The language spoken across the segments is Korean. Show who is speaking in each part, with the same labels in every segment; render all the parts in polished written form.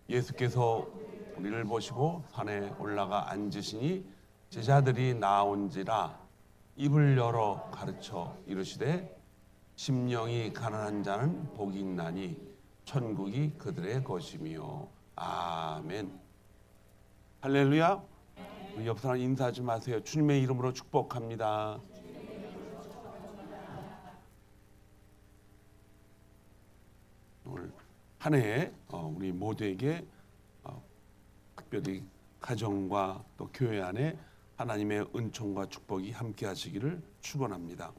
Speaker 1: 예수께서 우리를 보시고 산에 올라가 앉으시니 제자들이 나온지라 입을 열어 가르쳐 이르시되 심령이 가난한 자는 복이 있나니 천국이 그들의 것이며. 아멘. 할렐루야. 우리 옆 사람 인사하지 마세요. 주님의 이름으로 축복합니다. 오늘 한 해에 우리 모두에게 특별히 가정과 또 교회 안에 하나님의 은총과 축복이 함께 하시기를 축원합니다.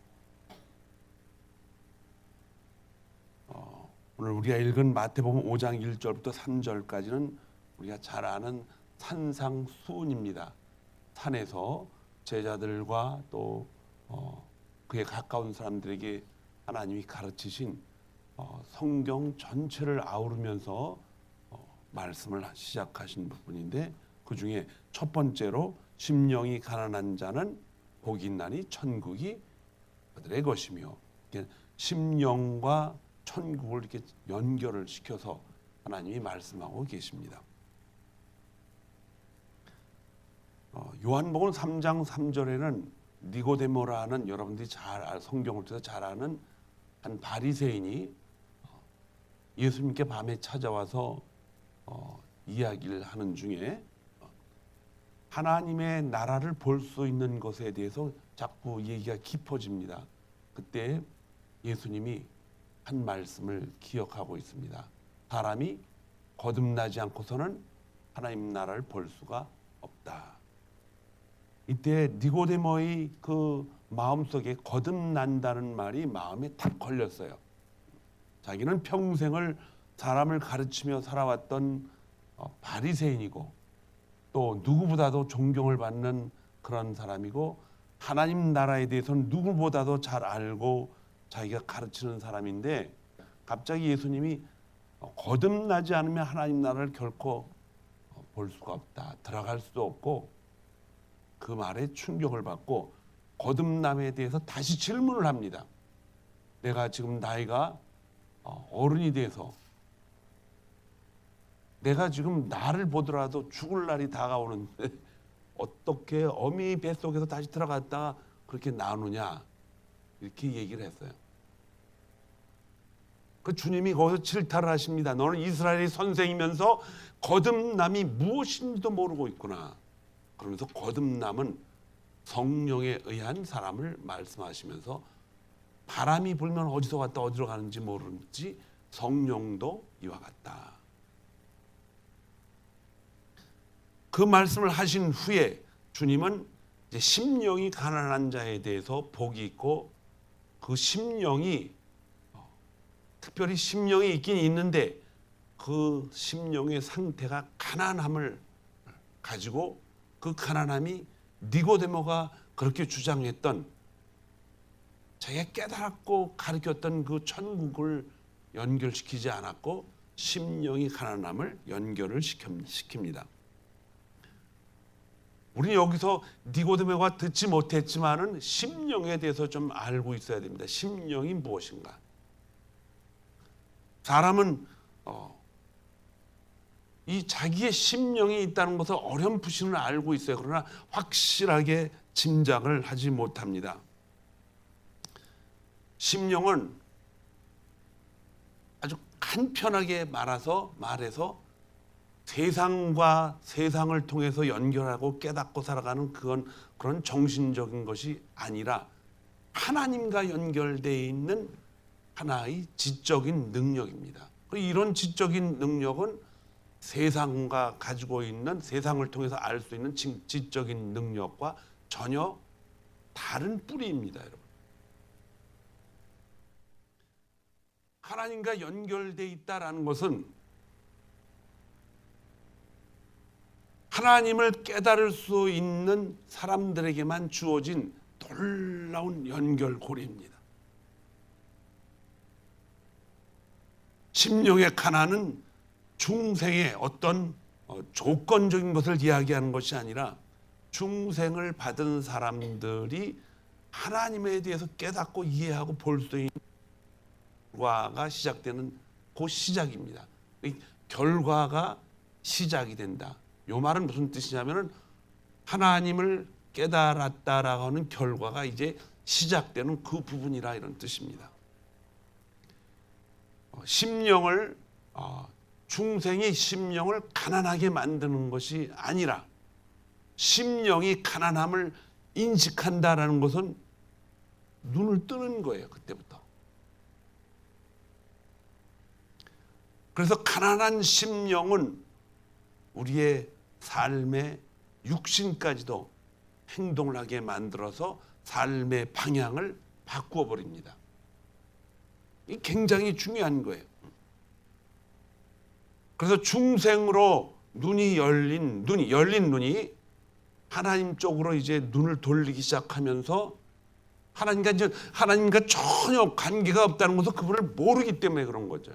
Speaker 1: 오늘 우리가 읽은 마태복음 5장 1절부터 3절까지는 우리가 잘 아는 산상수훈입니다. 산에서 제자들과 또 그에 가까운 사람들에게 하나님이 가르치신 성경 전체를 아우르면서 말씀을 시작하신 부분인데, 그 중에 첫 번째로 심령이 가난한 자는 복이 있나니 천국이 그들의 것이며, 심령과 천국을 이렇게 연결을 시켜서 하나님이 말씀하고 계십니다. 요한복음 3장 3절에는 니고데모라는, 여러분들이 성경을 통해서 잘 아는 한 바리새인이 예수님께 밤에 찾아와서 이야기를 하는 중에 하나님의 나라를 볼 수 있는 것에 대해서 자꾸 얘기가 깊어집니다. 그때 예수님이 한 말씀을 기억하고 있습니다. 사람이 거듭나지 않고서는 하나님 나라를 볼 수가 없다. 이때 니고데모의 그 마음속에 거듭난다는 말이 마음에 탁 걸렸어요. 자기는 평생을 사람을 가르치며 살아왔던 바리새인이고 또 누구보다도 존경을 받는 그런 사람이고, 하나님 나라에 대해서는 누구보다도 잘 알고 자기가 가르치는 사람인데, 갑자기 예수님이 거듭나지 않으면 하나님 나라를 결코 볼 수가 없다, 들어갈 수도 없고, 그 말에 충격을 받고 거듭남에 대해서 다시 질문을 합니다. 내가 지금 나이가 어른이 돼서 내가 지금 나를 보더라도 죽을 날이 다가오는데 어떻게 어미 뱃속에서 다시 들어갔다가 그렇게 나오느냐, 이렇게 얘기를 했어요. 그 주님이 거기서 질타를 하십니다. 너는 이스라엘의 선생이면서 거듭남이 무엇인지도 모르고 있구나. 그러면서 거듭남은 성령에 의한 사람을 말씀하시면서, 바람이 불면 어디서 왔다 어디로 가는지 모르지 성령도 이와 같다. 그 말씀을 하신 후에 주님은 이제 심령이 가난한 자에 대해서 복이 있고, 그 심령이 특별히 심령이 있긴 있는데 그 심령의 상태가 가난함을 가지고, 그 가난함이 니고데모가 그렇게 주장했던, 자기가 깨달았고 가르쳤던 그 천국을 연결시키지 않았고 심령이 가난함을 연결을 시킵니다. 우리는 여기서 니고데모가 듣지 못했지만은 심령에 대해서 좀 알고 있어야 됩니다. 심령이 무엇인가? 사람은 이 자기의 심령이 있다는 것을 어렴풋이는 알고 있어요. 그러나 확실하게 짐작을 하지 못합니다. 심령은 아주 간편하게 말해서 세상과 세상을 통해서 연결하고 깨닫고 살아가는 그런 정신적인 것이 아니라 하나님과 연결되어 있는 하나의 지적인 능력입니다. 이런 지적인 능력은 세상과 가지고 있는, 세상을 통해서 알 수 있는 지적인 능력과 전혀 다른 뿌리입니다, 여러분. 하나님과 연결되어 있다라는 것은 하나님을 깨달을 수 있는 사람들에게만 주어진 놀라운 연결고리입니다. 심령의 가난은 중생의 어떤 조건적인 것을 이야기하는 것이 아니라, 중생을 받은 사람들이 하나님에 대해서 깨닫고 이해하고 볼 수 있는 결과가 시작되는 그 시작입니다. 이 결과가 시작이 된다. 요 말은 무슨 뜻이냐면은 하나님을 깨달았다라고 하는 결과가 이제 시작되는 그 부분이라 이런 뜻입니다. 심령을 중생이 심령을 가난하게 만드는 것이 아니라 심령이 가난함을 인식한다라는 것은 눈을 뜨는 거예요. 그때부터. 그래서 가난한 심령은 우리의 삶의 육신까지도 행동을 하게 만들어서 삶의 방향을 바꾸어 버립니다. 이 굉장히 중요한 거예요. 그래서 중생으로 열린 눈이 하나님 쪽으로 이제 눈을 돌리기 시작하면서 하나님과 전혀 관계가 없다는 것을 그분을 모르기 때문에 그런 거죠.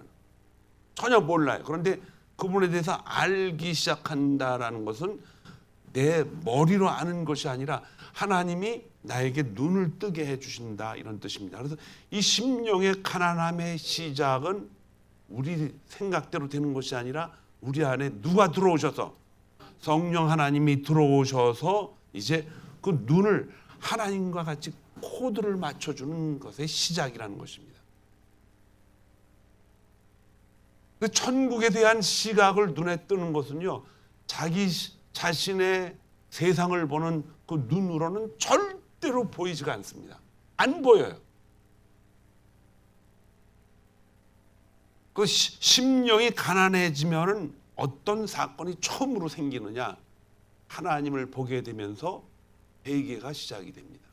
Speaker 1: 전혀 몰라요. 그런데 그분에 대해서 알기 시작한다라는 것은 내 머리로 아는 것이 아니라 하나님이 나에게 눈을 뜨게 해주신다 이런 뜻입니다. 그래서 이 심령의 가난함의 시작은 우리 생각대로 되는 것이 아니라 우리 안에 누가 들어오셔서 성령 하나님이 들어오셔서 이제 그 눈을 하나님과 같이 코드를 맞춰주는 것의 시작이라는 것입니다. 그 천국에 대한 시각을 눈에 뜨는 것은요, 자기 자신의 세상을 보는 그 눈으로는 절대로 보이지가 않습니다. 안 보여요. 그 심령이 가난해지면은 어떤 사건이 처음으로 생기느냐? 하나님을 보게 되면서 회개가 시작이 됩니다.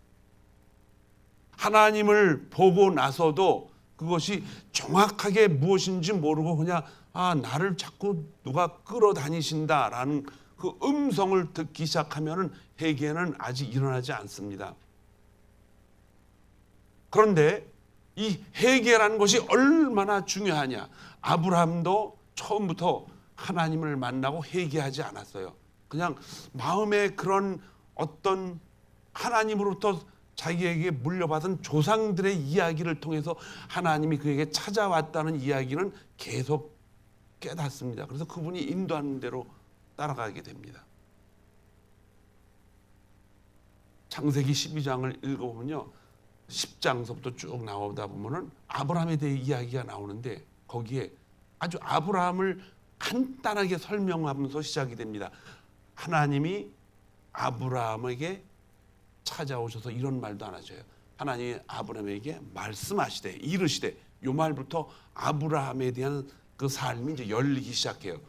Speaker 1: 하나님을 보고 나서도 그것이 정확하게 무엇인지 모르고 그냥 나를 자꾸 누가 끌어다니신다라는 그 음성을 듣기 시작하면은 회개는 아직 일어나지 않습니다. 그런데 이 회개라는 것이 얼마나 중요하냐? 아브라함도 처음부터 하나님을 만나고 회개하지 않았어요. 그냥 마음에 그런 어떤 하나님으로부터 자기에게 물려받은 조상들의 이야기를 통해서 하나님이 그에게 찾아왔다는 이야기는 계속 깨닫습니다. 그래서 그분이 인도하는 대로 따라가게 됩니다. 창세기 12장을 읽어보면요, 10장서부터 쭉 나오다 보면은 아브라함에 대해 이야기가 나오는데 거기에 아주 아브라함을 간단하게 설명하면서 시작이 됩니다. 하나님이 아브라함에게 찾아오셔서 이런 말도 안 하셔요. 하나님이 아브라함에게 말씀하시되 이르시되, 요 말부터 아브라함에 대한 그 삶이 이제 열리기 시작해요.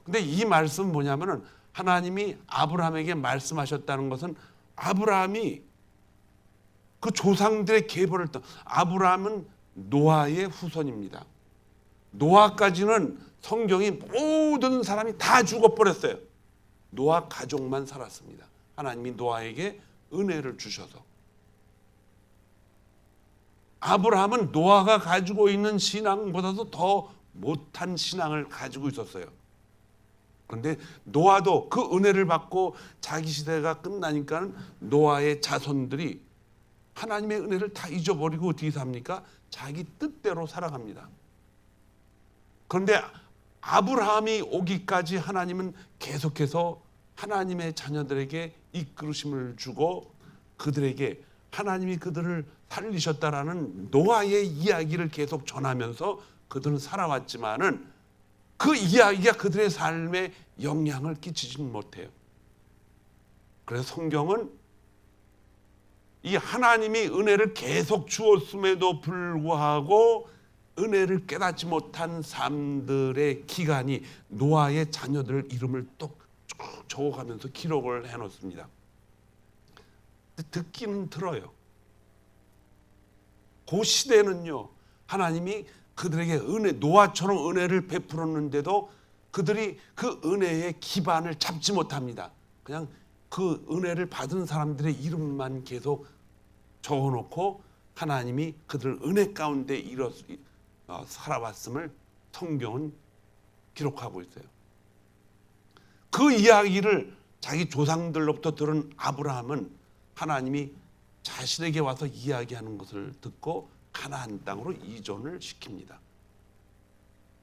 Speaker 1: 근데 이 말씀은 뭐냐면은 하나님이 아브라함에게 말씀하셨다는 것은 아브라함이 그 조상들의 계보를 아브라함은 노아의 후손입니다. 노아까지는 성경이 모든 사람이 다 죽어버렸어요. 노아 가족만 살았습니다. 하나님이 노아에게 은혜를 주셔서. 아브라함은 노아가 가지고 있는 신앙보다도 더 못한 신앙을 가지고 있었어요. 그런데 노아도 그 은혜를 받고 자기 시대가 끝나니까 노아의 자손들이 하나님의 은혜를 다 잊어버리고 어떻게 삽니까? 자기 뜻대로 살아갑니다. 그런데 아브라함이 오기까지 하나님은 계속해서 하나님의 자녀들에게 이끌으심을 주고 그들에게 하나님이 그들을 살리셨다라는 노아의 이야기를 계속 전하면서 그들은 살아왔지만은 그 이야기가 그들의 삶에 영향을 끼치지는 못해요. 그래서 성경은 이 하나님이 은혜를 계속 주었음에도 불구하고 은혜를 깨닫지 못한 사람들의 기간이 노아의 자녀들 이름을 또 쭉 적어가면서 기록을 해놓습니다. 듣기는 들어요. 그 시대는요, 하나님이 그들에게 노아처럼 은혜를 베풀었는데도 그들이 그 은혜의 기반을 잡지 못합니다. 그냥 그 은혜를 받은 사람들의 이름만 계속 적어놓고 하나님이 그들을 은혜 가운데 살아왔음을 성경은 기록하고 있어요. 그 이야기를 자기 조상들로부터 들은 아브라함은 하나님이 자신에게 와서 이야기하는 것을 듣고 가나안 땅으로 이전을 시킵니다.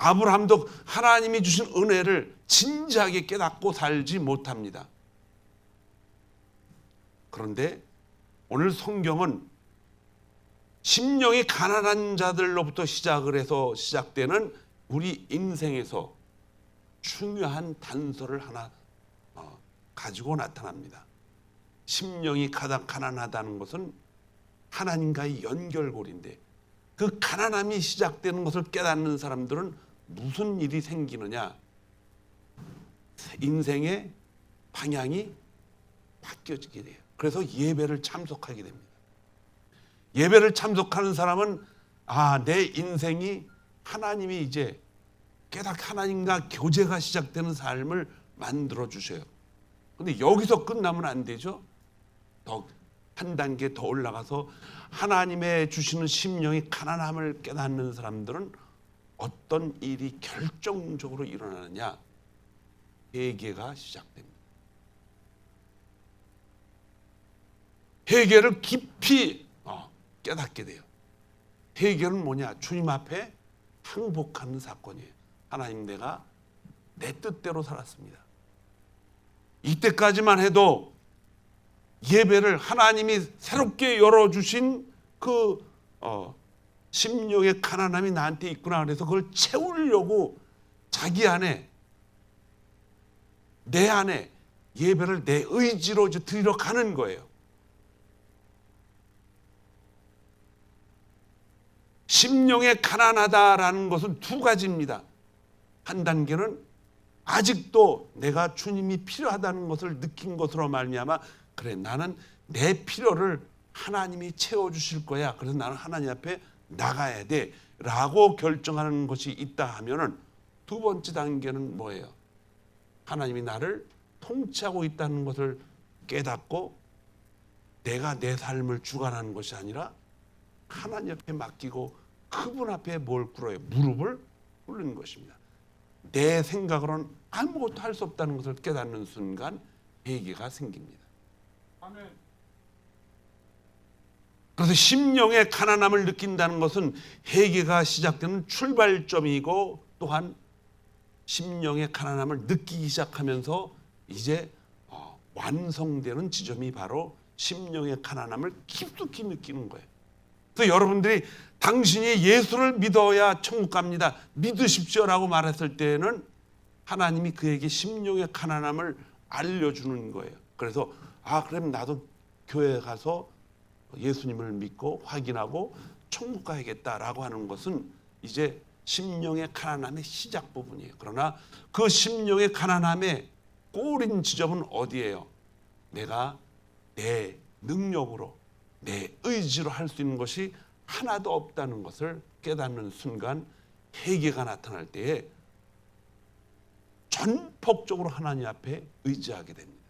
Speaker 1: 아브라함도 하나님이 주신 은혜를 진지하게 깨닫고 살지 못합니다. 그런데 오늘 성경은 심령이 가난한 자들로부터 시작을 해서 시작되는 우리 인생에서 중요한 단서를 하나 가지고 나타납니다. 심령이 가난하다는 것은 하나님과의 연결고리인데, 그 가난함이 시작되는 것을 깨닫는 사람들은 무슨 일이 생기느냐? 인생의 방향이 바뀌어지게 돼요. 그래서 예배를 참석하게 됩니다. 예배를 참석하는 사람은 내 인생이 하나님이 이제 하나님과 교제가 시작되는 삶을 만들어 주셔요. 근데 여기서 끝나면 안 되죠. 더 한 단계 더 올라가서 하나님의 주시는 심령이 가난함을 깨닫는 사람들은 어떤 일이 결정적으로 일어나느냐? 회개가 시작됩니다. 회개를 깊이 깨닫게 돼요. 회개는 뭐냐? 주님 앞에 항복하는 사건이에요. 하나님, 내가 내 뜻대로 살았습니다. 이때까지만 해도 예배를 하나님이 새롭게 열어주신 그 심령의 가난함이 나한테 있구나. 그래서 그걸 채우려고 자기 안에, 내 안에 예배를 내 의지로 드리러 가는 거예요. 심령에 가난하다라는 것은 두 가지입니다. 한 단계는 아직도 내가 주님이 필요하다는 것을 느낀 것으로 말미암아, 그래, 나는 내 필요를 하나님이 채워주실 거야, 그래서 나는 하나님 앞에 나가야 돼 라고 결정하는 것이 있다 하면은, 두 번째 단계는 뭐예요? 하나님이 나를 통치하고 있다는 것을 깨닫고 내가 내 삶을 주관하는 것이 아니라 하나님 앞에 맡기고 그분 앞에 뭘 꿇어요? 무릎을 꿇는 것입니다. 내 생각으로는 아무것도 할 수 없다는 것을 깨닫는 순간 회개가 생깁니다.
Speaker 2: 아멘.
Speaker 1: 그래서 심령의 가난함을 느낀다는 것은 회개가 시작되는 출발점이고, 또한 심령의 가난함을 느끼기 시작하면서 이제 완성되는 지점이 바로 심령의 가난함을 깊숙이 느끼는 거예요. 그래서 여러분들이 당신이 예수를 믿어야 천국 갑니다, 믿으십시오라고 말했을 때는 하나님이 그에게 심령의 가난함을 알려주는 거예요. 그래서 그럼 나도 교회에 가서 예수님을 믿고 확인하고 천국 가야겠다라고 하는 것은 이제 심령의 가난함의 시작 부분이에요. 그러나 그 심령의 가난함의 꼬린 지점은 어디예요? 내가 내 능력으로, 내 의지로 할 수 있는 것이 하나도 없다는 것을 깨닫는 순간 회개가 나타날 때에 전폭적으로 하나님 앞에 의지하게 됩니다.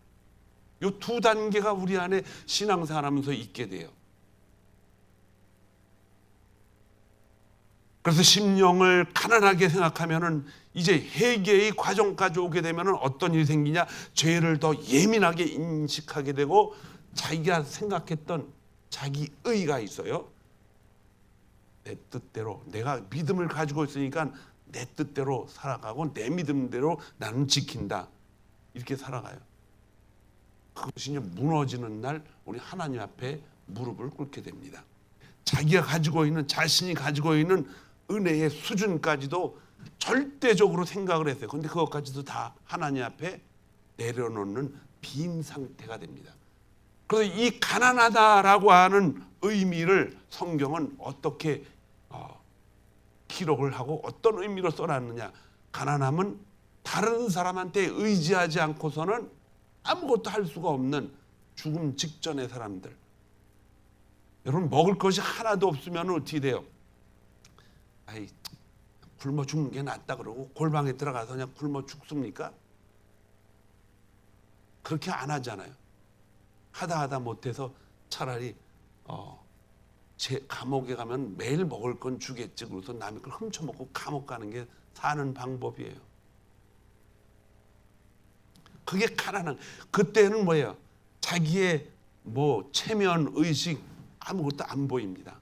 Speaker 1: 이 두 단계가 우리 안에 신앙생활하면서 있게 돼요. 그래서 심령을 가난하게 생각하면은 이제 회개의 과정까지 오게 되면은 어떤 일이 생기냐? 죄를 더 예민하게 인식하게 되고, 자기가 생각했던 자기 의가 있어요. 내 뜻대로, 내가 믿음을 가지고 있으니까 내 뜻대로 살아가고 내 믿음대로 나는 지킨다, 이렇게 살아가요. 그것이 이제 무너지는 날 우리 하나님 앞에 무릎을 꿇게 됩니다. 자기가 가지고 있는, 자신이 가지고 있는 은혜의 수준까지도 절대적으로 생각을 했어요. 그런데 그것까지도 다 하나님 앞에 내려놓는 빈 상태가 됩니다. 그래서 이 가난하다라고 하는 의미를 성경은 어떻게 기록을 하고 어떤 의미로 써놨느냐? 가난함은 다른 사람한테 의지하지 않고서는 아무것도 할 수가 없는 죽음 직전의 사람들. 여러분, 먹을 것이 하나도 없으면 어떻게 돼요? 굶어 죽는 게 낫다 그러고 골방에 들어가서 그냥 굶어 죽습니까? 그렇게 안 하잖아요. 하다 못해서 차라리 제 감옥에 가면 매일 먹을 건 주겠지, 그래서 남의 걸 훔쳐먹고 감옥 가는 게 사는 방법이에요. 그게 가난한, 그때는 뭐예요? 자기의 체면 의식 아무것도 안 보입니다.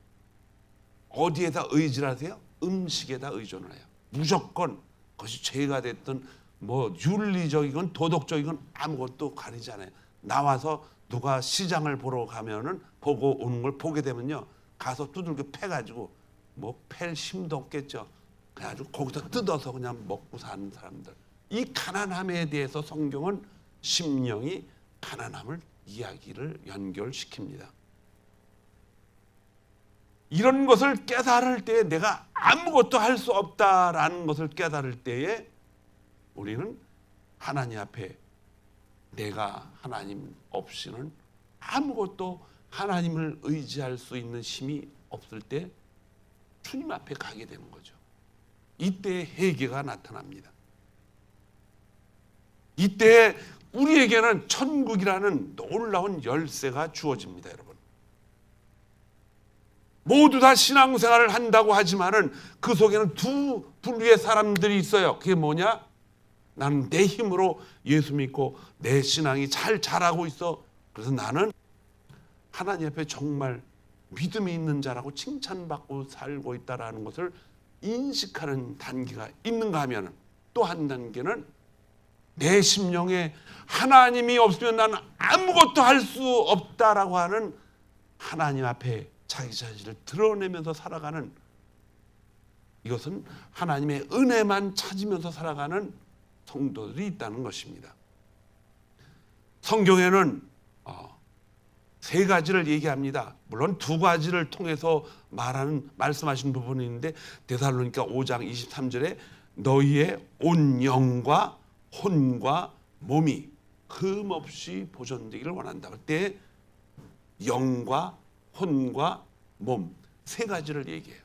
Speaker 1: 어디에다 의지를 하세요? 음식에다 의존을 해요. 무조건 그것이 죄가 됐든 뭐 윤리적이건 도덕적이건 아무것도 가리지 않아요. 나와서 누가 시장을 보러 가면은 보고 오는 걸 보게 되면요, 가서 두들겨 패가지고 뭐 팰 힘도 없겠죠. 그래가지고 거기서 뜯어서 그냥 먹고 사는 사람들. 이 가난함에 대해서 성경은 심령이 가난함을 이야기를 연결시킵니다. 이런 것을 깨달을 때에 내가 아무것도 할 수 없다라는 것을 깨달을 때에 우리는 하나님 앞에 내가 하나님 없이는 아무것도 하나님을 의지할 수 있는 힘이 없을 때 주님 앞에 가게 되는 거죠. 이때 회개가 나타납니다. 이때 우리에게는 천국이라는 놀라운 열쇠가 주어집니다, 여러분. 모두 다 신앙생활을 한다고 하지만은 그 속에는 두 분류의 사람들이 있어요. 그게 뭐냐? 나는 내 힘으로 예수 믿고 내 신앙이 잘 자라고 있어. 그래서 나는 하나님 앞에 정말 믿음이 있는 자라고 칭찬받고 살고 있다라는 것을 인식하는 단계가 있는가 하면, 또 한 단계는 내 심령에 하나님이 없으면 나는 아무것도 할 수 없다라고 하는 하나님 앞에 자기 자신을 드러내면서 살아가는, 이것은 하나님의 은혜만 찾으면서 살아가는 성도들이 있다는 것입니다. 성경에는 세 가지를 얘기합니다. 물론 두 가지를 통해서 말씀하신 부분이 있는데, 데살로니가 5장 23절에 너희의 온 영과 혼과 몸이 흠없이 보존되기를 원한다. 그때 영과 혼과 몸 세 가지를 얘기해요.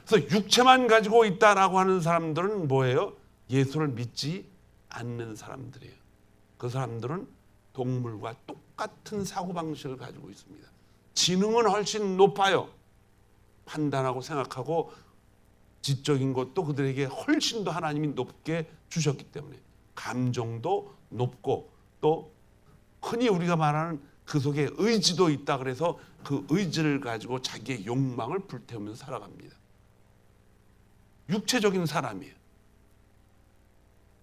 Speaker 1: 그래서 육체만 가지고 있다라고 하는 사람들은 뭐예요? 예수를 믿지 않는 사람들이에요. 그 사람들은 동물과 똑같은 사고방식을 가지고 있습니다. 지능은 훨씬 높아요. 판단하고 생각하고 지적인 것도 그들에게 훨씬 더 하나님이 높게 주셨기 때문에 감정도 높고, 또 흔히 우리가 말하는 그 속에 의지도 있다 그래서 그 의지를 가지고 자기의 욕망을 불태우면서 살아갑니다. 육체적인 사람이에요.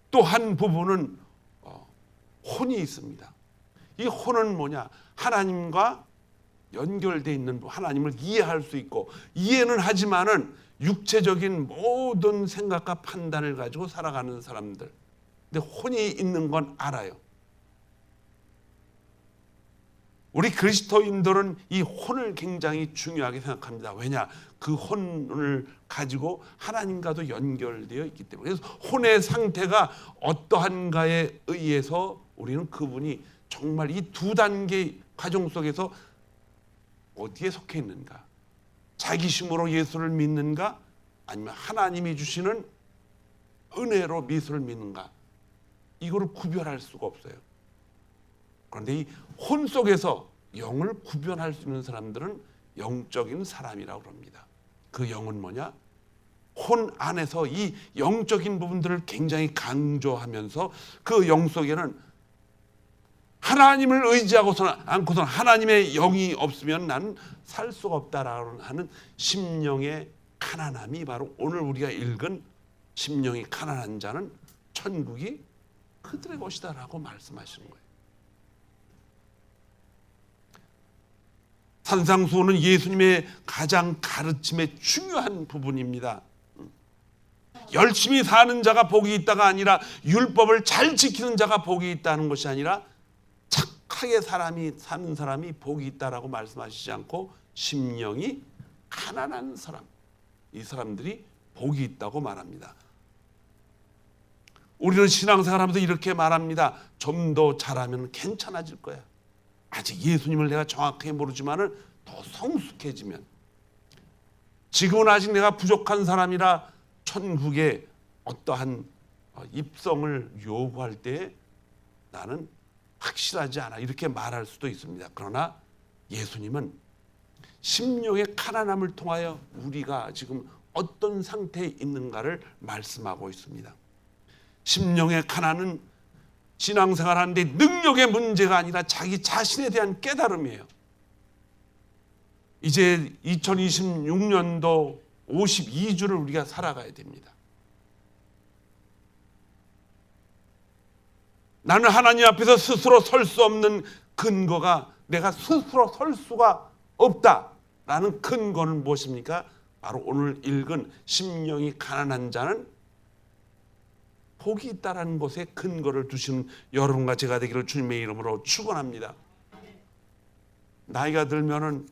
Speaker 1: 또 한 부분은 혼이 있습니다. 이 혼은 뭐냐? 하나님과 연결되어 있는, 하나님을 이해할 수 있고 이해는 하지만은 육체적인 모든 생각과 판단을 가지고 살아가는 사람들. 근데 혼이 있는 건 알아요. 우리 그리스도인들은 이 혼을 굉장히 중요하게 생각합니다. 왜냐? 그 혼을 가지고 하나님과도 연결되어 있기 때문에. 그래서 혼의 상태가 어떠한가에 의해서 우리는 그분이 정말 이 두 단계 과정 속에서 어디에 속해 있는가? 자기심으로 예수를 믿는가? 아니면 하나님이 주시는 은혜로 예수를 믿는가? 이거를 구별할 수가 없어요. 그런데 이 혼 속에서 영을 구별할 수 있는 사람들은 영적인 사람이라고 합니다. 그 영은 뭐냐? 혼 안에서 이 영적인 부분들을 굉장히 강조하면서 그 영 속에는 하나님을 의지하고서는 않고서는 하나님의 영이 없으면 나는 살 수가 없다라고 하는 심령의 가난함이 바로 오늘 우리가 읽은 심령이 가난한 자는 천국이 그들의 것이다라고 말씀하시는 거예요. 산상수훈은 예수님의 가장 가르침의 중요한 부분입니다. 열심히 사는 자가 복이 있다가 아니라, 율법을 잘 지키는 자가 복이 있다는 것이 아니라 착하게 사는 사람이 복이 있다라고 말씀하시지 않고 심령이 가난한 사람, 이 사람들이 복이 있다고 말합니다. 우리는 신앙생활하면서 이렇게 말합니다. 좀 더 잘하면 괜찮아질 거야. 아직 예수님을 내가 정확하게 모르지만은 더 성숙해지면, 지금은 아직 내가 부족한 사람이라 천국에 어떠한 입성을 요구할 때 나는 확실하지 않아, 이렇게 말할 수도 있습니다. 그러나 예수님은 심령의 가난함을 통하여 우리가 지금 어떤 상태에 있는가를 말씀하고 있습니다. 심령의 가난은 신앙생활하는데 능력의 문제가 아니라 자기 자신에 대한 깨달음이에요. 이제 2026년도 52주를 우리가 살아가야 됩니다. 나는 하나님 앞에서 스스로 설 수 없는 근거가, 내가 스스로 설 수가 없다라는 근거는 무엇입니까? 바로 오늘 읽은 심령이 가난한 자는 복이 있다라는 것에 근거를 두시는 여러분과 제가 되기를 주님의 이름으로 축원합니다. 나이가 들면은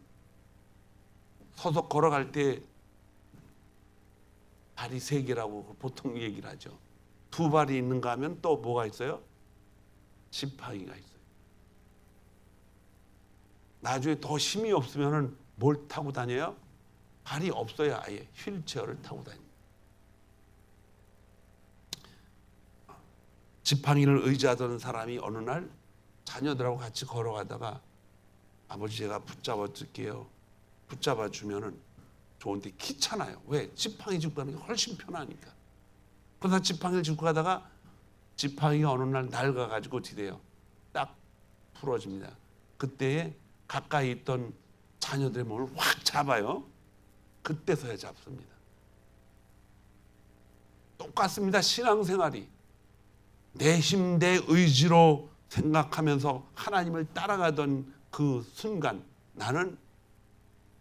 Speaker 1: 서서 걸어갈 때 발이 세 개라고 보통 얘기를 하죠. 두 발이 있는가 하면 또 뭐가 있어요? 지팡이가 있어요. 나중에 더 힘이 없으면은 뭘 타고 다녀요? 발이 없어야 아예 휠체어를 타고 다닙니다. 지팡이를 의지하던 사람이 어느 날 자녀들하고 같이 걸어가다가 아버지 제가 붙잡아 줄게요. 붙잡아 주면은 좋은데 귀찮아요. 왜? 지팡이 짚고 가는 게 훨씬 편하니까. 그러다 지팡이를 짚고 가다가 지팡이가 어느 날 낡아가지고 어떻게 돼요? 딱 부러집니다. 그때에 가까이 있던 자녀들의 몸을 확 잡아요. 그때서야 잡습니다. 똑같습니다. 신앙생활이 내 힘, 내 의지로 생각하면서 하나님을 따라가던 그 순간 나는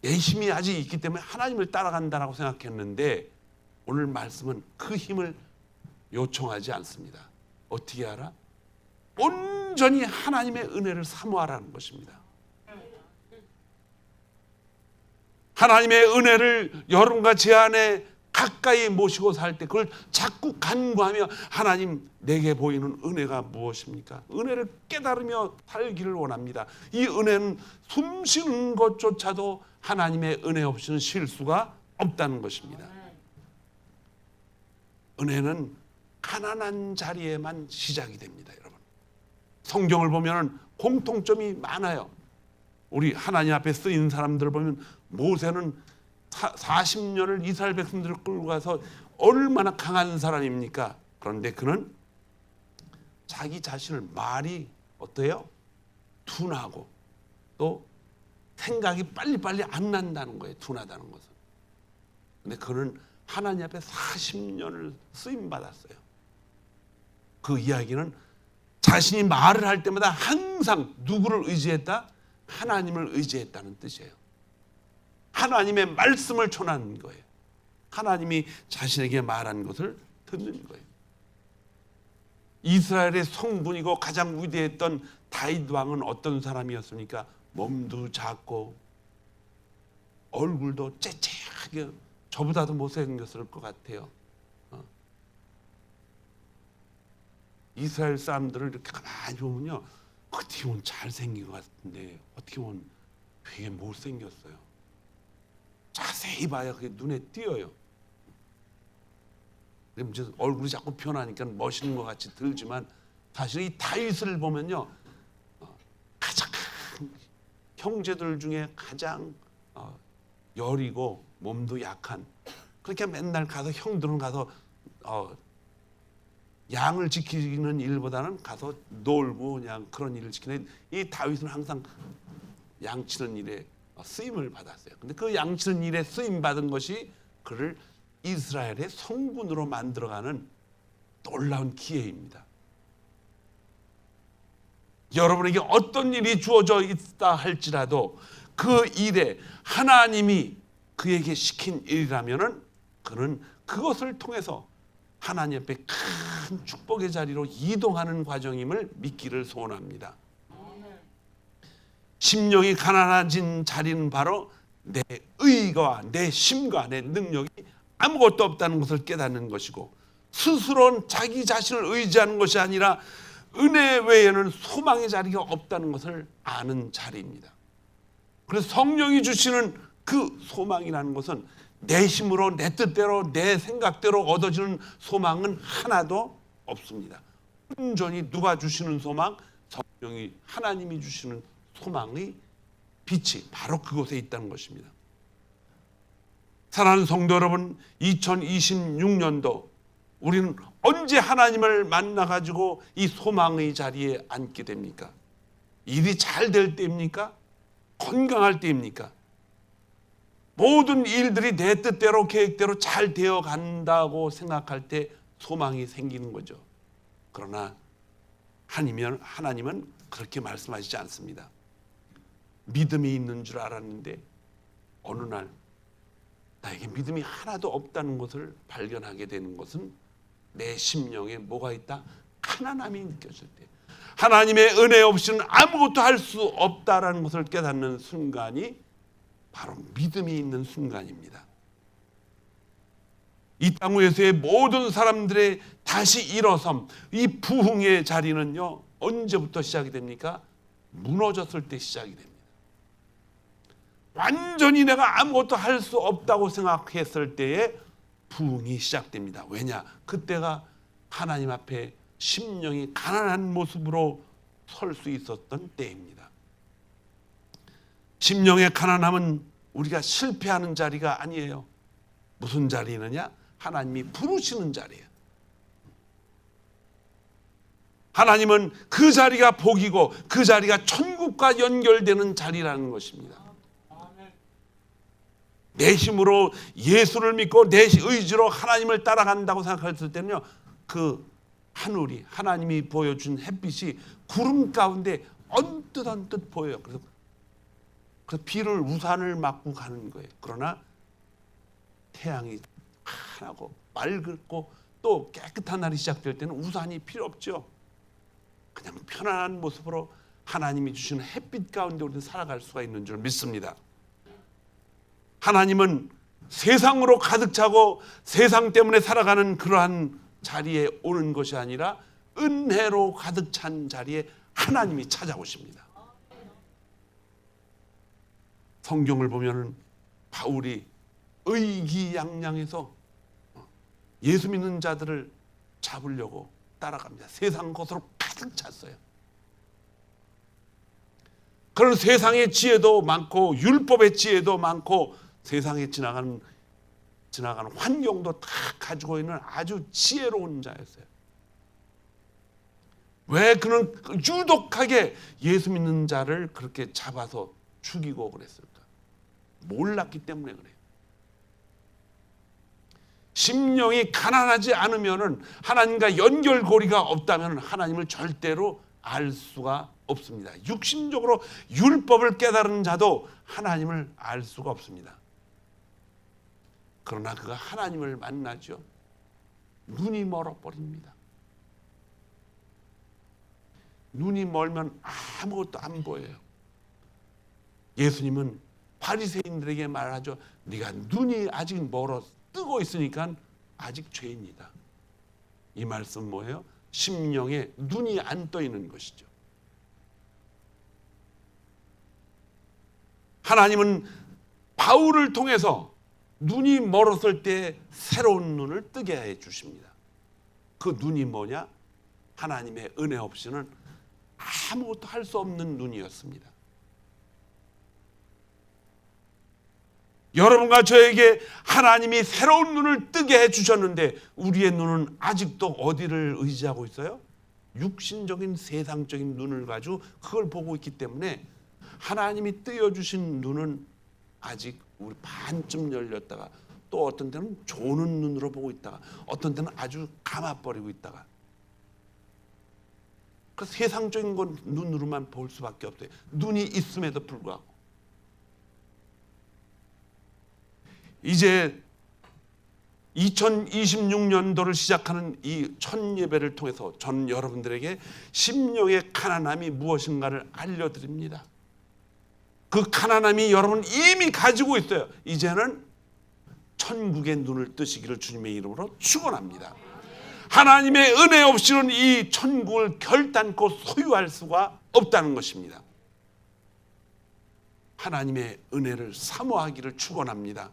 Speaker 1: 내 힘이 아직 있기 때문에 하나님을 따라간다라고 생각했는데 오늘 말씀은 그 힘을 요청하지 않습니다. 어떻게 알아? 온전히 하나님의 은혜를 사모하라는 것입니다. 하나님의 은혜를 여러분과 제 안에 가까이 모시고 살 때 그걸 자꾸 간구하며 하나님 내게 보이는 은혜가 무엇입니까? 은혜를 깨달으며 살기를 원합니다. 이 은혜는 숨 쉬는 것조차도 하나님의 은혜 없이는 쉴 수가 없다는 것입니다. 은혜는 가난한 자리에만 시작이 됩니다. 여러분, 성경을 보면 공통점이 많아요. 우리 하나님 앞에 쓰인 사람들을 보면 모세는 40년을 이스라엘 백성들을 끌고 가서 얼마나 강한 사람입니까? 그런데 그는 자기 자신을 말이 어때요? 둔하고 또 생각이 빨리빨리 안 난다는 거예요. 둔하다는 것은. 근데 그는 하나님 앞에 40년을 쓰임받았어요. 그 이야기는 자신이 말을 할 때마다 항상 누구를 의지했다? 하나님을 의지했다는 뜻이에요. 하나님의 말씀을 전하는 거예요. 하나님이 자신에게 말한 것을 듣는 거예요. 이스라엘의 성군이고 가장 위대했던 다윗 왕은 어떤 사람이었습니까? 몸도 작고 얼굴도 째째하게, 저보다도 못생겼을 것 같아요. 이스라엘 사람들을 이렇게 가만히 보면요, 어떻게 보면 잘생긴 것 같은데 어떻게 보면 되게 못생겼어요. 자세히 봐야 그게 눈에 띄어요. 얼굴이 자꾸 변하니까 멋있는 것 같이 들지만 사실 이 다윗을 보면요, 가장 형제들 중에 가장 여리고 몸도 약한, 그렇게 맨날 가서 형들은 가서 양을 지키는 일보다는 가서 놀고 그냥 그런 일을 지키는, 이 다윗은 항상 양치는 일에 쓰임을 받았어요. 근데 그 양치는 일에 쓰임 받은 것이 그를 이스라엘의 성군으로 만들어가는 놀라운 기회입니다. 여러분에게 어떤 일이 주어져 있다 할지라도 그 일에 하나님이 그에게 시킨 일이라면은 그는 그것을 통해서 하나님 앞에 큰 축복의 자리로 이동하는 과정임을 믿기를 소원합니다. 심령이 가난해진 자리는 바로 내 의가, 내 힘과 내 능력이 아무것도 없다는 것을 깨닫는 것이고, 스스로는 자기 자신을 의지하는 것이 아니라 은혜 외에는 소망의 자리가 없다는 것을 아는 자리입니다. 그래서 성령이 주시는 그 소망이라는 것은 내 힘으로, 내 뜻대로, 내 생각대로 얻어지는 소망은 하나도 없습니다. 온전히 누가 주시는 소망? 성령이, 하나님이 주시는 소망의 빛이 바로 그곳에 있다는 것입니다. 사랑하는 성도 여러분, 2026년도 우리는 언제 하나님을 만나가지고 이 소망의 자리에 앉게 됩니까? 일이 잘 될 때입니까? 건강할 때입니까? 모든 일들이 내 뜻대로 계획대로 잘 되어 간다고 생각할 때 소망이 생기는 거죠. 그러나 하나님은 그렇게 말씀하시지 않습니다. 믿음이 있는 줄 알았는데 어느 날 나에게 믿음이 하나도 없다는 것을 발견하게 되는 것은 내 심령에 뭐가 있다? 가난함이 느껴질 때, 하나님의 은혜 없이는 아무것도 할 수 없다라는 것을 깨닫는 순간이 바로 믿음이 있는 순간입니다. 이 땅 위에서의 모든 사람들의 다시 일어섬, 이 부흥의 자리는요, 언제부터 시작이 됩니까? 무너졌을 때 시작이 됩니다. 완전히 내가 아무것도 할 수 없다고 생각했을 때에 부흥이 시작됩니다. 왜냐? 그때가 하나님 앞에 심령이 가난한 모습으로 설 수 있었던 때입니다. 심령의 가난함은 우리가 실패하는 자리가 아니에요. 무슨 자리느냐? 하나님이 부르시는 자리예요. 하나님은 그 자리가 복이고 그 자리가 천국과 연결되는 자리라는 것입니다. 내 힘으로 예수를 믿고 내 의지로 하나님을 따라간다고 생각했을 때는요, 그 하늘이, 하나님이 보여준 햇빛이 구름 가운데 언뜻 보여요. 그래서 비를 우산을 맞고 가는 거예요. 그러나 태양이 환하고 맑고 또 깨끗한 날이 시작될 때는 우산이 필요 없죠. 그냥 편안한 모습으로 하나님이 주시는 햇빛 가운데 우리는 살아갈 수가 있는 줄 믿습니다. 하나님은 세상으로 가득 차고 세상 때문에 살아가는 그러한 자리에 오는 것이 아니라 은혜로 가득 찬 자리에 하나님이 찾아오십니다. 성경을 보면 바울이 의기양양해서 예수 믿는 자들을 잡으려고 따라갑니다. 세상 것으로 가득 찼어요. 그런 세상의 지혜도 많고 율법의 지혜도 많고 세상에 지나가는 환경도 다 가지고 있는 아주 지혜로운 자였어요. 왜 그는 유독하게 예수 믿는 자를 그렇게 잡아서 죽이고 그랬을까? 몰랐기 때문에 그래요. 심령이 가난하지 않으면은, 하나님과 연결고리가 없다면 하나님을 절대로 알 수가 없습니다. 육신적으로 율법을 깨달은 자도 하나님을 알 수가 없습니다. 그러나 그가 하나님을 만나죠. 눈이 멀어버립니다. 눈이 멀면 아무것도 안 보여요. 예수님은 바리새인들에게 말하죠. 네가 눈이 아직 멀어 뜨고 있으니까 아직 죄인이다. 이 말씀 뭐예요? 심령에 눈이 안 떠 있는 것이죠. 하나님은 바울을 통해서 눈이 멀었을 때 새로운 눈을 뜨게 해 주십니다. 그 눈이 뭐냐? 하나님의 은혜 없이는 아무것도 할 수 없는 눈이었습니다. 여러분과 저에게 하나님이 새로운 눈을 뜨게 해주셨는데 우리의 눈은 아직도 어디를 의지하고 있어요? 육신적인 세상적인 눈을 가지고 그걸 보고 있기 때문에 하나님이 띄워주신 눈은 아직 우리 반쯤 열렸다가 또 어떤 때는 조는 눈으로 보고 있다가 어떤 때는 아주 감아버리고 있다가 그 세상적인 건 눈으로만 볼 수밖에 없어요. 눈이 있음에도 불구하고. 이제 2026년도를 시작하는 이 첫 예배를 통해서 저는 여러분들에게 심령의 가난함이 무엇인가를 알려드립니다. 그 가난함이 여러분 이미 가지고 있어요. 이제는 천국의 눈을 뜨시기를 주님의 이름으로 축원합니다. 하나님의 은혜 없이는 이 천국을 결단코 소유할 수가 없다는 것입니다. 하나님의 은혜를 사모하기를 축원합니다.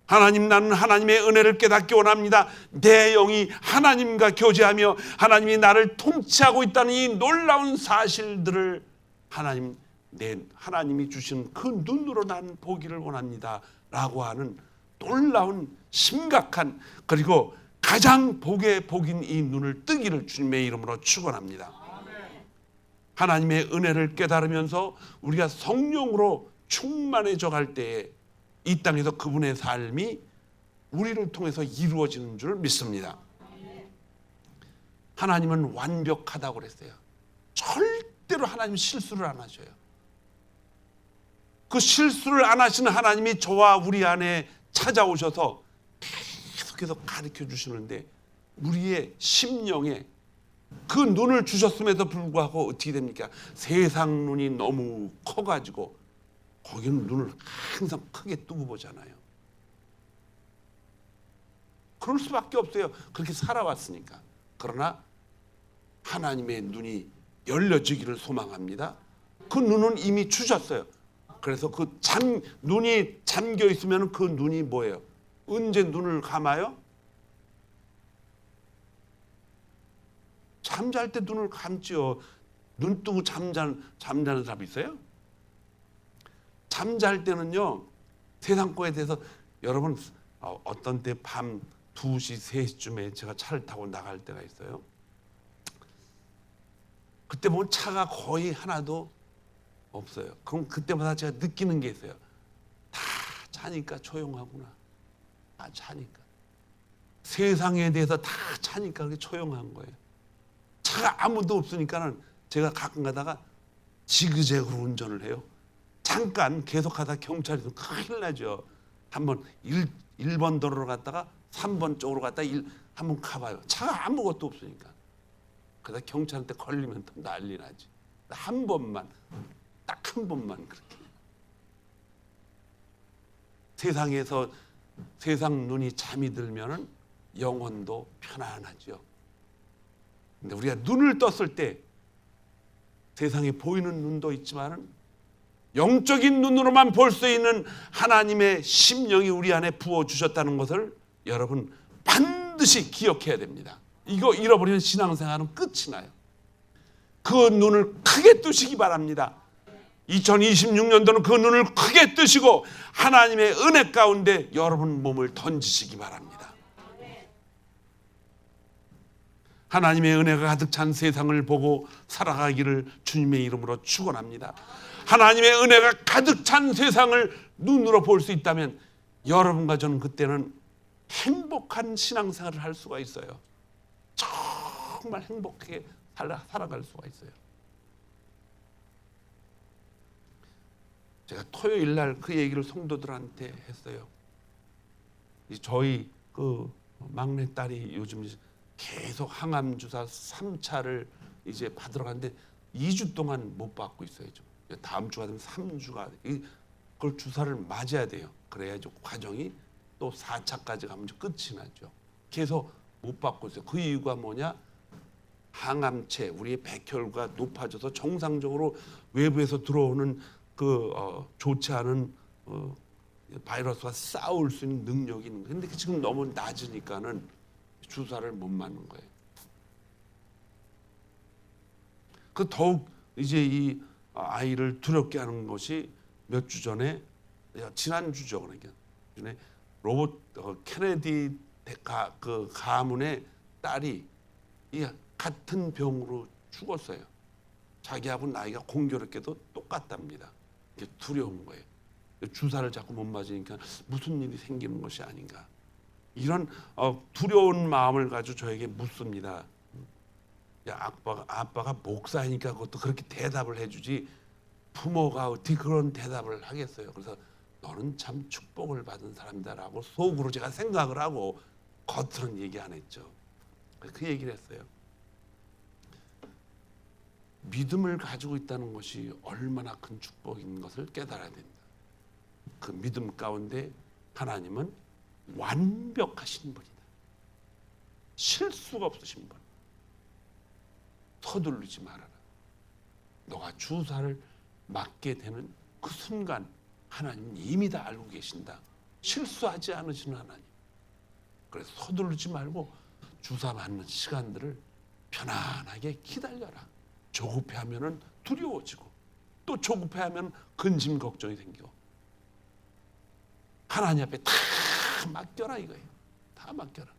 Speaker 1: 하나님, 나는 하나님의 은혜를 깨닫기 원합니다. 내 영이 하나님과 교제하며 하나님이 나를 통치하고 있다는 이 놀라운 사실들을 하나님이 주신 그 눈으로 난 보기를 원합니다 라고 하는 놀라운 심각한, 그리고 가장 복의 복인 이 눈을 뜨기를 주님의 이름으로 축원합니다. 하나님의 은혜를 깨달으면서 우리가 성령으로 충만해져 갈 때에 이 땅에서 그분의 삶이 우리를 통해서 이루어지는 줄 믿습니다. 하나님은 완벽하다고 그랬어요. 절대로 하나님은 실수를 안 하셔요. 그 실수를 안 하시는 하나님이 저와 우리 안에 찾아오셔서 계속해서 가르쳐 주시는데, 우리의 심령에 그 눈을 주셨음에도 불구하고 어떻게 됩니까? 세상 눈이 너무 커가지고 거기는 눈을 항상 크게 뜨고 보잖아요. 그럴 수밖에 없어요. 그렇게 살아왔으니까. 그러나 하나님의 눈이 열려지기를 소망합니다. 그 눈은 이미 주셨어요. 그래서 그 눈이 잠겨 있으면 그 눈이 뭐예요? 언제 눈을 감아요? 잠잘 때 눈을 감지요. 눈 뜨고 잠자는 사람 있어요? 잠잘 때는요, 세상 거에 대해서 여러분, 어떤 때 밤 2시, 3시쯤에 제가 차를 타고 나갈 때가 있어요. 그때 보면 차가 거의 하나도 없어요. 그럼 그때마다 제가 느끼는 게 있어요. 다 자니까 조용하구나. 다 자니까. 세상에 대해서 다 자니까 그게 조용한 거예요. 차가 아무도 없으니까는 제가 가끔 가다가 지그재그로 운전을 해요. 잠깐 계속하다 경찰에서 큰일 나죠. 한번 1번 도로로 갔다가 3번 쪽으로 갔다가 한번 가봐요. 차가 아무것도 없으니까. 그러다 경찰한테 걸리면 또 난리 나지. 한 번만, 딱 한 번만 그렇게. 세상에서 세상 눈이 잠이 들면은 영혼도 편안하죠. 근데 우리가 눈을 떴을 때 세상에 보이는 눈도 있지만은 영적인 눈으로만 볼 수 있는 하나님의 심령이 우리 안에 부어 주셨다는 것을 여러분 반드시 기억해야 됩니다. 이거 잃어버리면 신앙생활은 끝이 나요. 그 눈을 크게 뜨시기 바랍니다. 2026년도는 그 눈을 크게 뜨시고 하나님의 은혜 가운데 여러분 몸을 던지시기 바랍니다. 하나님의 은혜가 가득 찬 세상을 보고 살아가기를 주님의 이름으로 축원합니다. 하나님의 은혜가 가득 찬 세상을 눈으로 볼 수 있다면 여러분과 저는 그때는 행복한 신앙생활을 할 수가 있어요. 정말 행복하게 살아갈 수가 있어요. 제가 토요일 날 그 얘기를 성도들한테 했어요. 저희 그 막내딸이 요즘 계속 항암 주사 3차를 이제 받으러 가는데 2주 동안 못 받고 있어요. 다음 주가 되면 3주가 그걸 주사를 맞아야 돼요. 그래야 과정이 또 4차까지 가면 끝이 나죠. 계속 못 받고 있어요. 그 이유가 뭐냐? 항암체, 우리의 백혈구가 높아져서 정상적으로 외부에서 들어오는 좋지 않은 바이러스와 싸울 수 있는 능력이 있는 거예요. 근데 지금 너무 낮으니까는 주사를 못 맞는 거예요. 더욱 이제 이 아이를 두렵게 하는 것이 몇 주 전에, 지난주죠, 그러니까 전에 케네디 그 가문의 딸이 이 같은 병으로 죽었어요. 자기하고 나이가 공교롭게도 똑같답니다. 이게 두려운 거예요. 주사를 자꾸 못 맞으니까 무슨 일이 생기는 것이 아닌가. 이런 두려운 마음을 가지고 저에게 묻습니다. 야, 아빠가 목사니까 그것도 그렇게 대답을 해주지 부모가 어떻게 그런 대답을 하겠어요. 그래서 너는 참 축복을 받은 사람이다라고 속으로 제가 생각을 하고 겉으로는 얘기 안 했죠. 그 얘기를 했어요. 믿음을 가지고 있다는 것이 얼마나 큰 축복인 것을 깨달아야 됩니다. 그 믿음 가운데 하나님은 완벽하신 분이다. 실수가 없으신 분. 서두르지 말아라. 너가 주사를 맞게 되는 그 순간 하나님은 이미 다 알고 계신다. 실수하지 않으시는 하나님. 그래서 서두르지 말고 주사 맞는 시간들을 편안하게 기다려라. 조급해하면 두려워지고 또 조급해하면 근심 걱정이 생기고 하나님 앞에 다 맡겨라 이거예요. 다 맡겨라.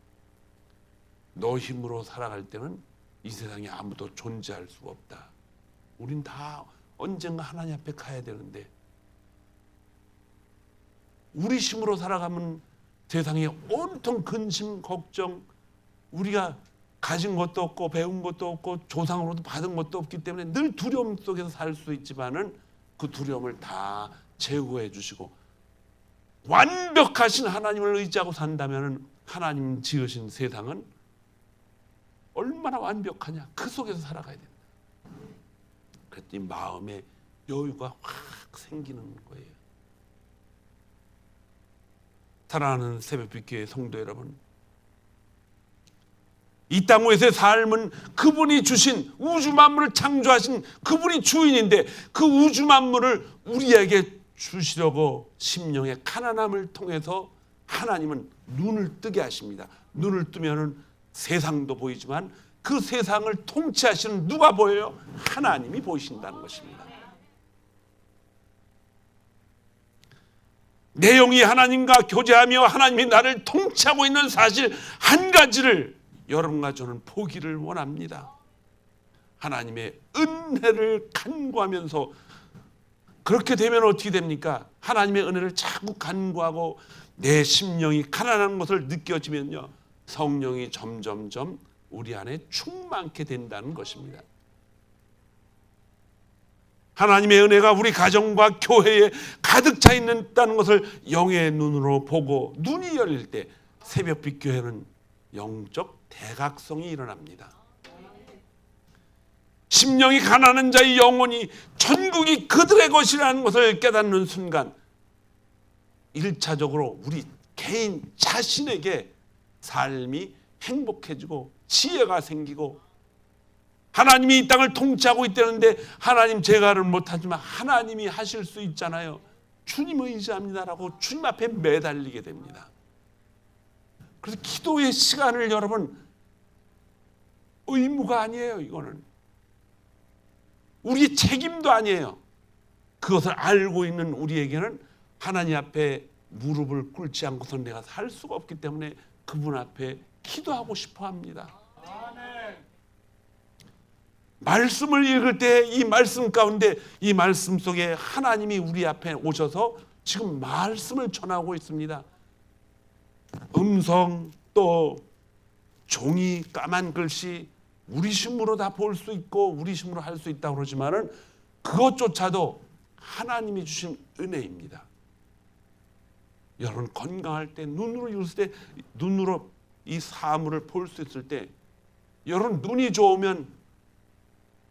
Speaker 1: 너 힘으로 살아갈 때는 이 세상에 아무도 존재할 수가 없다. 우린 다 언젠가 하나님 앞에 가야 되는데 우리 힘으로 살아가면 세상에 온통 근심, 걱정, 우리가 가진 것도 없고 배운 것도 없고 조상으로도 받은 것도 없기 때문에 늘 두려움 속에서 살 수 있지만은 그 두려움을 다 제거해 주시고 완벽하신 하나님을 의지하고 산다면 하나님 지으신 세상은 얼마나 완벽하냐, 그 속에서 살아가야 된다. 그랬더니 마음에 여유가 확 생기는 거예요. 사랑하는 새벽빛교회 성도 여러분, 이 땅 위에서의 삶은 그분이 주신 우주 만물을 창조하신 그분이 주인인데 그 우주 만물을 우리에게 주시려고 심령의 가난함을 통해서 하나님은 눈을 뜨게 하십니다. 눈을 뜨면은 세상도 보이지만 그 세상을 통치하시는 누가 보여요? 하나님이 보이신다는 것입니다. 내 영이 하나님과 교제하며 하나님이 나를 통치하고 있는 사실 한 가지를 여러분과 저는 보기를 원합니다. 하나님의 은혜를 간구하면서, 그렇게 되면 어떻게 됩니까? 하나님의 은혜를 자꾸 간구하고 내 심령이 가난한 것을 느껴지면요, 성령이 점점점 우리 안에 충만케 된다는 것입니다. 하나님의 은혜가 우리 가정과 교회에 가득 차 있다는 것을 영의 눈으로 보고 눈이 열릴 때 새벽빛 교회는 영적 대각성이 일어납니다. 심령이 가난한 자의 영혼이 천국이 그들의 것이라는 것을 깨닫는 순간 1차적으로 우리 개인 자신에게 삶이 행복해지고 지혜가 생기고, 하나님이 이 땅을 통치하고 있다는데 하나님 제가를 못하지만 하나님이 하실 수 있잖아요. 주님 의지합니다라고 주님 앞에 매달리게 됩니다. 그래서 기도의 시간을 여러분 의무가 아니에요. 이거는 우리 책임도 아니에요. 그것을 알고 있는 우리에게는 하나님 앞에 무릎을 꿇지 않고서 내가 살 수가 없기 때문에 그분 앞에 기도하고 싶어 합니다. 말씀을 읽을 때 이 말씀 가운데, 이 말씀 속에 하나님이 우리 앞에 오셔서 지금 말씀을 전하고 있습니다. 음성, 또 종이, 까만 글씨, 우리 힘으로 다 볼 수 있고 우리 힘으로 할 수 있다고 그러지만은 그것조차도 하나님이 주신 은혜입니다. 여러분 건강할 때, 눈으로 읽을 때, 눈으로 이 사물을 볼 수 있을 때, 여러분 눈이 좋으면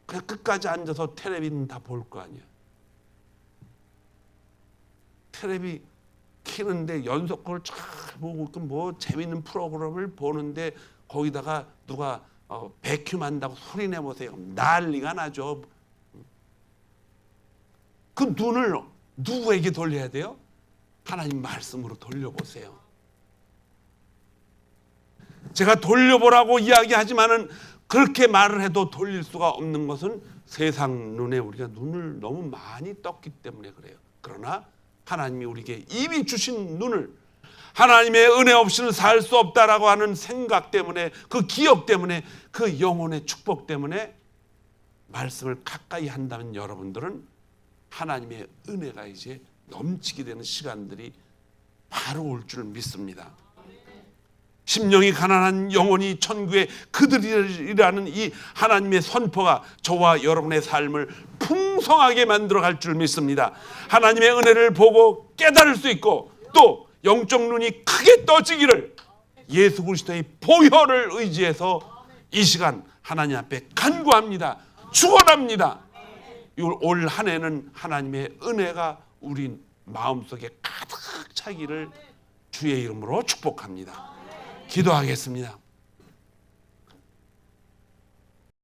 Speaker 1: 그냥 끝까지 앉아서 텔레비는 다 볼 거 아니야. 텔레비 키는데 연속극을 잘 보고 뭐 재밌는 프로그램을 보는데 거기다가 누가 베큐um 한다고 소리 내보세요. 난리가 나죠. 그 눈을 누구에게 돌려야 돼요? 하나님 말씀으로 돌려보세요. 제가 돌려보라고 이야기하지만은 그렇게 말을 해도 돌릴 수가 없는 것은 세상 눈에 우리가 눈을 너무 많이 떴기 때문에 그래요. 그러나 하나님이 우리에게 이미 주신 눈을, 하나님의 은혜 없이는 살 수 없다라고 하는 생각 때문에, 그 기억 때문에, 그 영혼의 축복 때문에 말씀을 가까이 한다면 여러분들은 하나님의 은혜가 이제 넘치게 되는 시간들이 바로 올 줄 믿습니다. 심령이 가난한 영혼이 천국의 그들이라는 이 하나님의 선포가 저와 여러분의 삶을 풍성하게 만들어갈 줄 믿습니다. 하나님의 은혜를 보고 깨달을 수 있고 또 영적 눈이 크게 떠지기를 예수 그리스도의 보혈을 의지해서 이 시간 하나님 앞에 간구합니다. 축원합니다. 올 한 해는 하나님의 은혜가 우리 마음속에 가득 차기를 주의 이름으로 축복합니다. 기도하겠습니다.